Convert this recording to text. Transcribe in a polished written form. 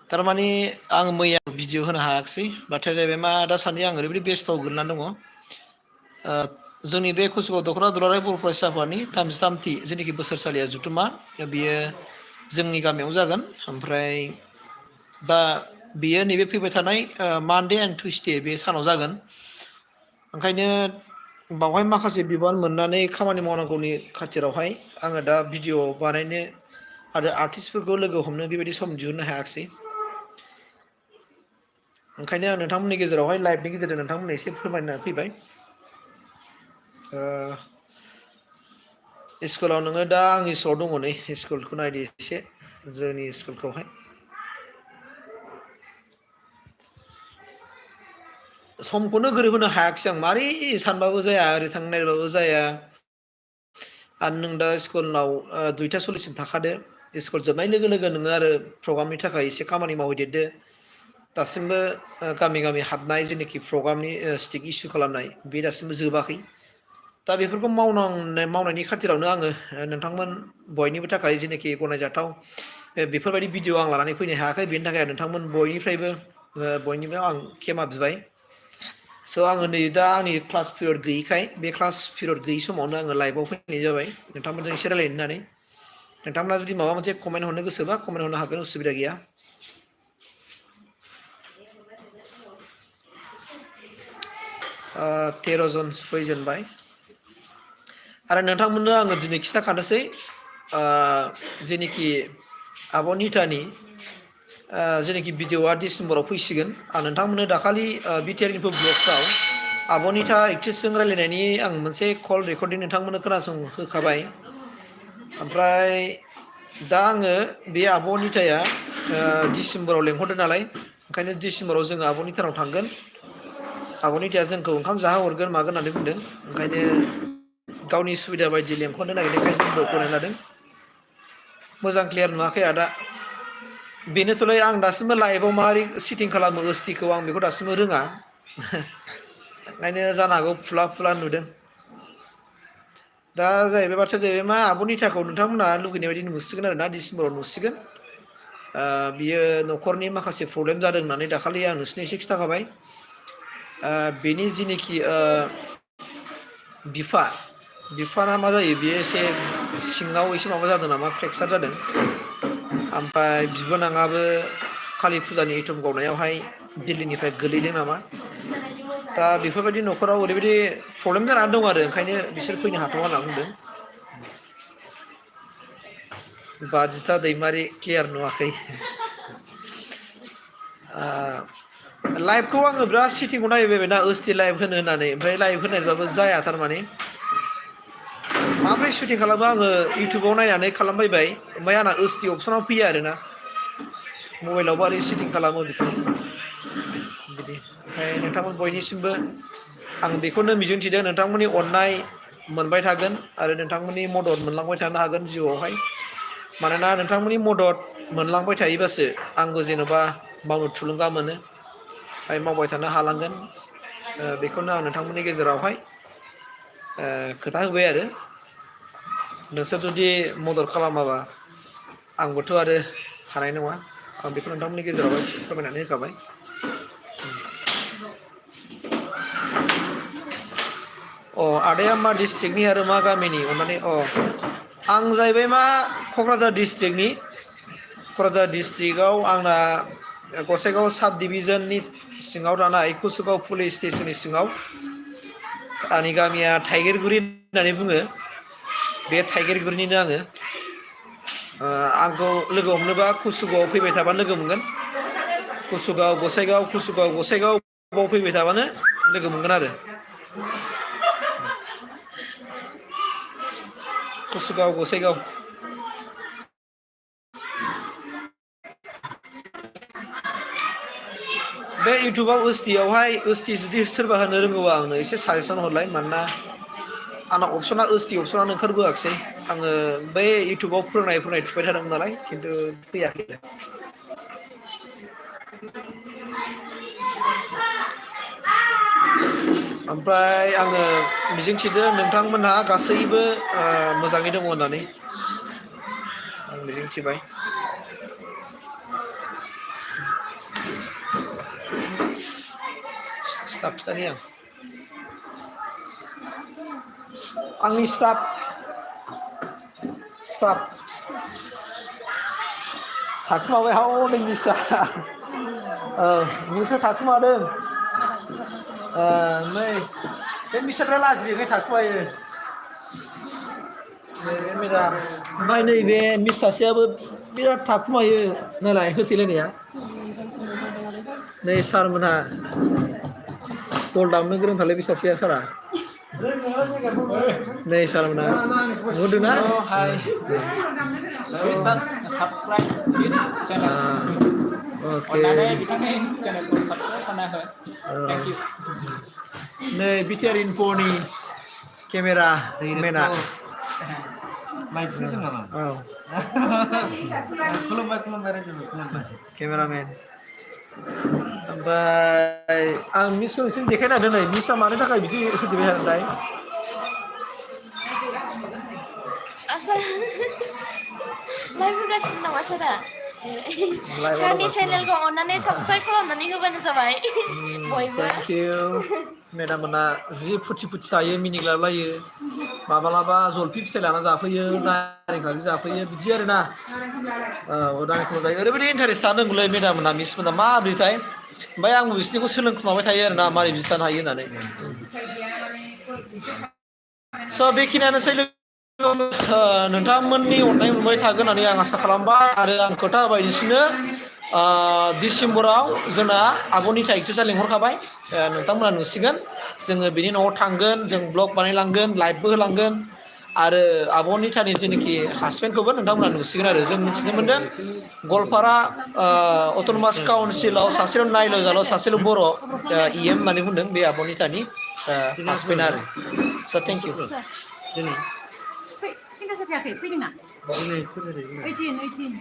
थारमाने आं मैया भिडिअ होनो हायाखिसै बाथ्राया जाहैबाय मा दासान्दि आं ओरैबायदि बेस्थ'आव गोलैनानै दङ जोंनि बे कुसुगाव दख'रा दुलाराय बर' फरायसा आफादनि 33थि जेनाखि बोसोरसालिया जथुम्मा बियो जोंनि गामियाव जागोन ओमफ्राय दा बियो नैबे फैबाय थानाय मानडे एन्ड टुइसडे बे सानाव जागोन ओंखायनो बावहाय माखासे बिबान मोननानै खामानि मावनांगौनि खाथिरावहाय आङो दा भिडिअ बानायनो आरो आर्टिस्टफोरखौ लोगो हमनो बेबायदि सम दिहुननो हायाखिसै ओंखायनो आं नोंथांमोननि गेजेरावहाय लाइभनि गेजेरजों नोंथांमोननो एसे फोरमायना फैबाय स्कुलाव नोङो दा आंनि स्कुलाव दङ नै स्कुलखौ नायदो एसे जोंनि स्कुलखौहाय समखौनो गोरोबहोनो हायाखिसै आं मारै सानबाबो जाया ओरै थांनो नागिरबाबो जाया आरो नों दा स्कुलाव 2टा 40सिम थाखादो स्कुल जोबनाय लोगो लोगो नोङो आरो प्रग्रामनि थाखाय एसे खामानि मावहैदेरदो दासिमबो गामि गामि हाबनाय जेनाखि प्रग्रामनि स्टिक इसु खालामनाय बे दासिमबो जोबाखै दा बेफोरखौ मावनायनि खाथिरावनो आङो नोंथांमोन बयनिबो थाखाय जेनाखि गनायजाथाव बेफोरबायदि भिडिअ आं लानानै फैनो हायाखै बेनि थाखाय नोंथांमोन बयनिफ्रायबो आं खेमा बिबाय स' आङो नै दा आंनि क्लास पिरियड गैयैखाय बे क्लास पिरियड गैयि समावनो आङो लाइभआव फैनाय जाबाय नोंथांमोनजों एसे रायलायनो होननानै नोंथांमोना जुदि माबा मोनसे कमेन्ट हरनो गोसोबा कमेन्ट हरनो हागोन उसुबिदा गैया 13 जन फैजेनबाय आरो नोंथांमोननो आङो दिनै खिन्थाखानोसै जेनिखि आब' नितानि जेनाखि भिडिअआ डिसेम्बराव फैसिगोन आं नोंथांमोननो दाखालि बिटिआर इनफो ब्लग्सआव आब' निता एक्ट्रिसजों रायलायनायनि आं मोनसे कल रेकर्डिं नोंथांमोननो खोनासंहोखाबाय ओमफ्राय दा आङो बे आब' निताया डिसेम्बराव लेंहरदों नालाय ओंखायनो डिसेम्बराव जोङो आब' नितानाव थांगोन आब' निताया जोंखौ ओंखाम जाहोहरगोन मागोन होननानै बुंदों ओंखायनो गावनि सुबिदा बायदि लेंहरनो नागिरनायखाय जोंबो गनायना लादों मोजां क्लियार नुवाखै आदा बेनोथ'लै आं दासिमबो लाइभआव माबोरै सिटिं खालामो ओसटिखौ आं बेखौ दासिमबो रोङा ओंखायनो जानो हागौ फुला फुला नुदों दा जाहैबाय बाथ्राया जाहैबाय मा आब' निताखौ नोंथांमोना लुगैनाय बायदि नुसिगोन आरोना डिसेम्बराव नुसिगोन बियो न'खरनि माखासे प्रब्लेम जादों होननानै दाखालि आं नोंसोरनो एसे खिन्थाखाबाय बेनि जिनिखि बिफाना मा जायो बियो एसे सिङाव एसे माबा जादों नामा फ्रेकचार जादों ओमफ्राय बिबोनाङाबो कालि फुजानि एइथम गावनायावहाय दिल्लीनिफ्राय गोलैदों नामा दा बेफोरबायदि न'खराव ओरैबायदि प्रब्लेम जानानै दं आरो ओंखायनो बिसोर फैनो हाथ'वा होनना बुंदों बाजिथा दैमारि क्लियार नुवाखै लाइभखौ आङो बिराद सिटिंखौ नायबायना ओसटि लाइभ होनो होननानै ओमफ्राय लाइभ होनायबाबो जाया थारमाने माब्रै सुटिं खालामो आङो इउटुबाव नायनानै खालामबायबाय ओमफ्राय आंना ओसटि अपसनाव फैया आरोना मबाइलाव मारै सिटिं खालामो बेखौ बिदि ओमफ्राय नोंथांमोन बयनिसिमबो आं बेखौनो मिजिंथिदों नोंथांमोननि अननाय मोनबाय थागोन आरो नोंथांमोननि मदद मोनलांबाय थानो हागोन जिउआवहाय मानोना नोंथांमोननि मदद मोनलांबाय थायोबासो आंबो जेन'बा मावनो थुलुंगा मोनो ओमफ्राय मावबाय थानो हालांगोन बेखौनो आं नोंथांमोननि गेजेरावहाय खोथा होबाय आरो नोंसोर जुदि मदद खालामाबा आंबोथ' आरो हानाय नङा आं बेखौ नोंथांमोननि गेजेरावहाय फोरमायनानै होखाबाय आदाया मा डिस्ट्रिक्टनि आरो मा गामिनि अननानै आं जाहैबाय मा क'क्राझार डिस्ट्रिक्टआव आंना गसाइगाव साब डिभिजननि सिङाव थानाय कुसुगाव पुलिस स्टेसननि सिङाव आंनि गामिया थाइगिरगुरि होननानै बुङो बे थाइगिरगुरिनिनो आङो आंखौ लोगो हमनोबा कुसुगावआव फैबाय थाबानो लोगो मोनगोन कुसुगाव गसाइगाव फैबाय थाबानो लोगो मोनगोन आरो कुसुगाव गसाइगाव बे इउटुबाव ओसटि जुदि सोरबा होनो रोंगौबा आंनो एसे साजेसन हरलाय मानोना आंना ओसटि अपसनानो ओंखारबोआखिसै आङो बै इउटुबाव फोरोंनाय थुबाय थादोंमोन नालाय खिन्थु फैयाखै ओमफ्राय आङो मिजिंथिदों नोंथांमोनहा गासैबो मोजाङै दङ होननानै आं मिजिंथिबाय स्टाफ खिथानि आंनि स्टाफ थाखुमाबाय हनै मिसा मिसा थाखुमादों नै बे मिसाफ्रा लाजियोखाय थाखुमायो नैबे मेदाम ओमफ्राय नैबे मिस सासेयाबो बिराद थाखुमायो नालाय होथेलायनाया नै सारमोनहा दल दामनो गोरोंथारलै बे सासेया सारा नै सारमोनहा नुदोंना हाय subscribe this channel. अन्नानै बिथांनि चेनेलखौ साबस्क्राइब खालामना हो थेंक इउ नै बिटिआर इनफ'नि केमेरा मेना लाइभसो दं नामा? औ खुलुमबाय रायजोबो खुलुमबाय केमेरामेन ओमफ्राय आं मिसखौ नोंसिनो देखायना होदों नै मिसआ मानि थाखाय बिदि होदेरबाय थादोंथाय लाइभ होगासिनो नामा सारा लाइभआव सारनि दंगासिनो चेनेलखौ अन्नानै साबस्क्राइब खालामनानै होबानो जाबाय बयबो थेंक इउ मेदाम मोना जि फुरथि थायो मिनिग्लाबलायो माब्लाबा जलफि फिथाइ लाना जाफैयो नारें खागि जाफैयो बिदि आरोना नारेंखल जायो ओरैबायदि इन्टारेस्ट थादोंमोनलै मेदाम मोना मिस मोना माब्रैथाय ओमफ्राय आंबो बिसोरनिखौ सोलोंखुमाबाय थायो आरोना मारै बिदि थानो हायो होननानै स' बेखिनियानोसै नोंथांमोननि अननाय मोनबाय थागोन होननानै आं आसा खालामबाय आरो आं खोथा होबाय नोंसोरनो डिसेम्बराव जोंना आब'नि एक्ट्रेसआ लिंहरखाबाय नोंथांमोना नुसिगोन जोङो बिनि न'आव थांगोन जों ब्लग बानायलांगोन लाइभबो होलांगोन आरो आब'नि थानि जेनाखि हासबेन्डखौबो नोंथांमोना नुसिगोन आरो जों मिथिनो मोन्दों गवालपारा अट'नमास काउन्सिलाव सासेल' नायल' जाल' सासेल' बर' EM होननानै बुंदों बे आब'नि थानि हासबेन्ड आरो स' थेंक इउ दिनै सिंगासो फैयाखै फैदोंना दिनै 18